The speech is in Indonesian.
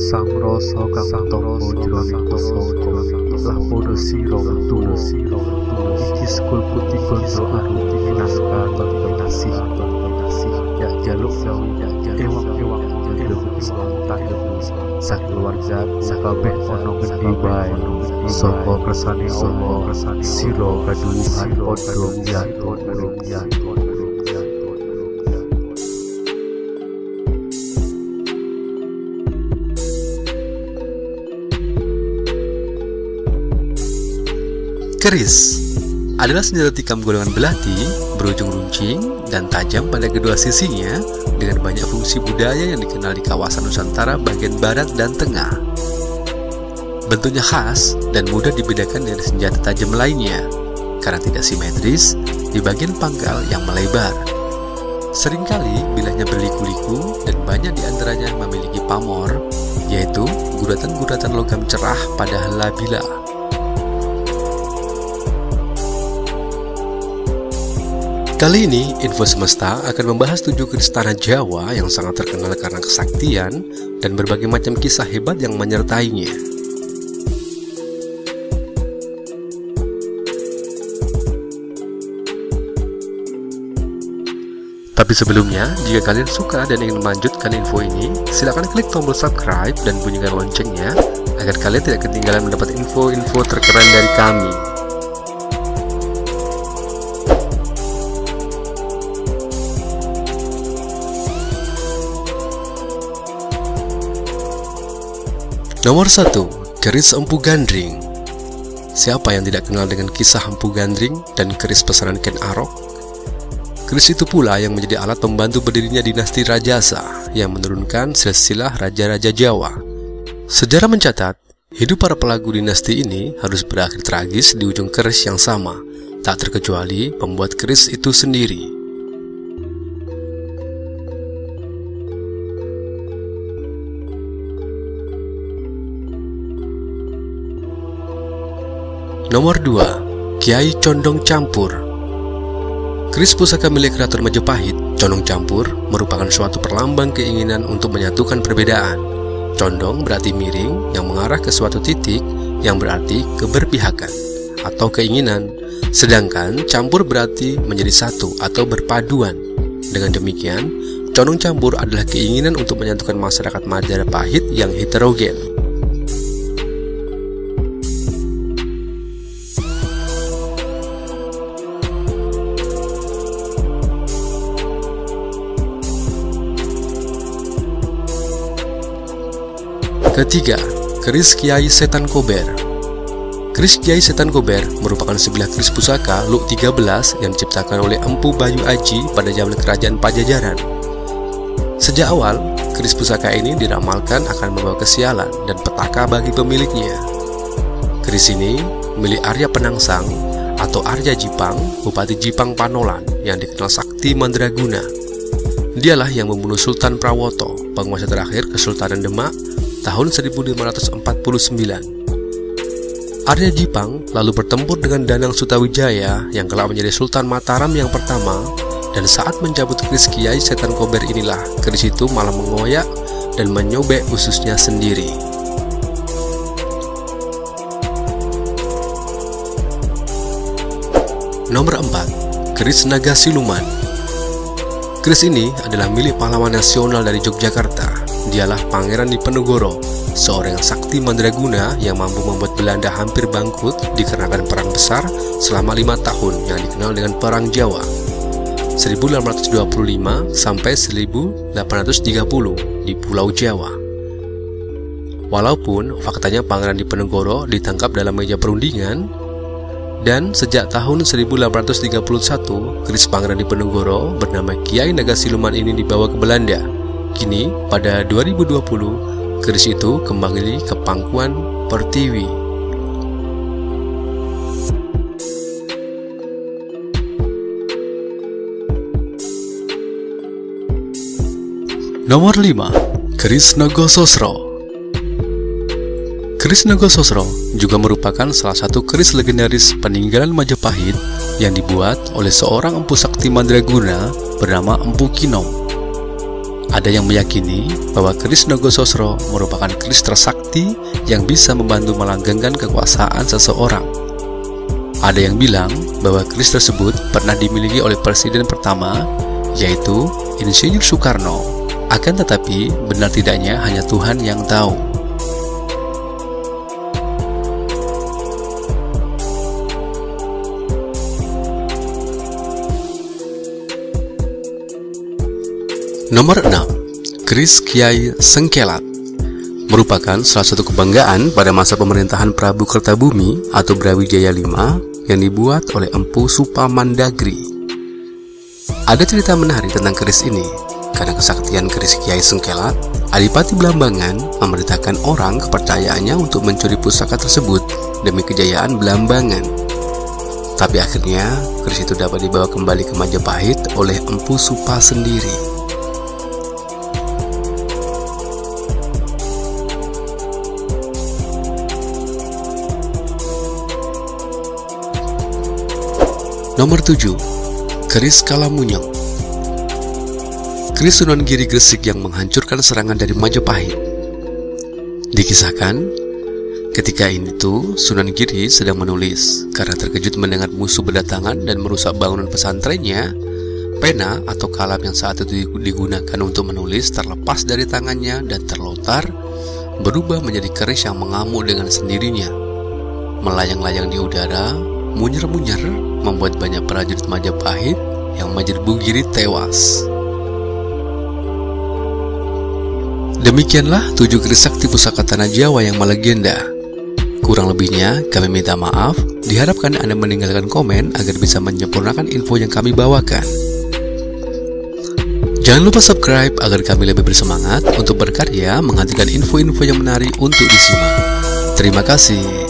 Sang rasa kang tampa jroning pusaka lah padha sira wetuwa iki sekul putih bondo aruti minaska dominasi ya jaluk ewak tak sak keluarga kabeh ana gedhe bae saka kersane Allah sira kadhuwuhan padha nyanyi. Keris adalah senjata tikam golongan belati berujung runcing dan tajam pada kedua sisinya dengan banyak fungsi budaya yang dikenal di kawasan Nusantara bagian barat dan tengah. Bentuknya khas dan mudah dibedakan dari senjata tajam lainnya karena tidak simetris di bagian pangkal yang melebar. Seringkali bilahnya berliku-liku dan banyak diantaranya memiliki pamor, yaitu guratan-guratan logam cerah pada helai bilah. Kali ini, Info Semesta akan membahas 7 keris tanah Jawa yang sangat terkenal karena kesaktian dan berbagai macam kisah hebat yang menyertainya. Tapi sebelumnya, jika kalian suka dan ingin melanjutkan info ini, silakan klik tombol subscribe dan bunyikan loncengnya agar kalian tidak ketinggalan mendapat info-info terkeren dari kami. Nomor 1. Keris Empu Gandring. Siapa yang tidak kenal dengan kisah Empu Gandring dan keris pesanan Ken Arok? Keris itu pula yang menjadi alat pembantu berdirinya dinasti Rajasa yang menurunkan silsilah raja-raja Jawa. Sejarah mencatat, hidup para pelaku dinasti ini harus berakhir tragis di ujung keris yang sama, tak terkecuali pembuat keris itu sendiri. Nomor 2. Kiai Condong Campur. Keris pusaka milik Keraton Majapahit, Condong Campur, merupakan suatu perlambang keinginan untuk menyatukan perbedaan. Condong berarti miring yang mengarah ke suatu titik yang berarti keberpihakan atau keinginan, sedangkan campur berarti menjadi satu atau berpaduan. Dengan demikian, Condong Campur adalah keinginan untuk menyatukan masyarakat Majapahit yang heterogen. Ketiga, keris Kiai Setan Kober. Keris Kiai Setan Kober merupakan sebilah keris pusaka Luk 13 yang diciptakan oleh Empu Bayu Aji pada zaman kerajaan Pajajaran. Sejak awal, keris pusaka ini diramalkan akan membawa kesialan dan petaka bagi pemiliknya. Keris ini milik Arya Penangsang atau Arya Jipang, Bupati Jipang Panolan yang dikenal sakti mandraguna. Dialah yang membunuh Sultan Prawoto, penguasa terakhir Kesultanan Demak, tahun 1549. Arya Jipang lalu bertempur dengan Danang Sutawijaya yang kelak menjadi Sultan Mataram yang pertama, dan saat mencabut keris Kiai Setan Kober inilah keris itu malah mengoyak dan menyobek ususnya sendiri. Nomor 4. Keris Naga Siluman. Keris ini adalah milik pahlawan nasional dari Yogyakarta. Dialah Pangeran Diponegoro, seorang sakti mandraguna yang mampu membuat Belanda hampir bangkrut dikarenakan perang besar selama 5 tahun yang dikenal dengan Perang Jawa 1825 sampai 1830 di Pulau Jawa. Walaupun faktanya Pangeran Diponegoro ditangkap dalam meja perundingan, dan sejak tahun 1831 keris Pangeran Diponegoro bernama Kiai Naga Siluman ini dibawa ke Belanda. Kini, pada 2020, keris itu kembali ke pangkuan Pertiwi. Nomor 5. Keris Nogososro. Keris Nogososro juga merupakan salah satu keris legendaris peninggalan Majapahit yang dibuat oleh seorang empu sakti mandraguna bernama Empu Kinom. Ada yang meyakini bahwa keris Nogososro merupakan keris tersakti yang bisa membantu melanggengkan kekuasaan seseorang. Ada yang bilang bahwa keris tersebut pernah dimiliki oleh presiden pertama, yaitu Insinyur Soekarno. Akan tetapi, benar tidaknya hanya Tuhan yang tahu. Nomor 6. Keris Kiai Sengkelat merupakan salah satu kebanggaan pada masa pemerintahan Prabu Kertabumi atau Brawijaya V yang dibuat oleh Empu Supamandagri. Ada cerita menarik tentang keris ini. Karena kesaktian keris Kiai Sengkelat, Adipati Blambangan memerintahkan orang kepercayaannya untuk mencuri pusaka tersebut demi kejayaan Blambangan. Tapi akhirnya keris itu dapat dibawa kembali ke Majapahit oleh Empu Supa sendiri. Nomor 7. Keris Kalamunyong. Keris Sunan Giri Gresik yang menghancurkan serangan dari Majapahit. Dikisahkan, ketika itu Sunan Giri sedang menulis. Karena terkejut mendengar musuh berdatangan dan merusak bangunan pesantrennya, pena atau kalam yang saat itu digunakan untuk menulis terlepas dari tangannya dan terlontar, berubah menjadi keris yang mengamuk dengan sendirinya. Melayang-layang di udara, munyer-munyer, membuat banyak prajurit Majapahit yang Majapahit Giri tewas. Demikianlah 7 keris sakti pusaka tanah Jawa yang melegenda. Kurang lebihnya kami minta maaf. Diharapkan Anda meninggalkan komen agar bisa menyempurnakan info yang kami bawakan. Jangan lupa subscribe agar kami lebih bersemangat untuk berkarya menghadirkan info-info yang menarik untuk disimak. Terima kasih.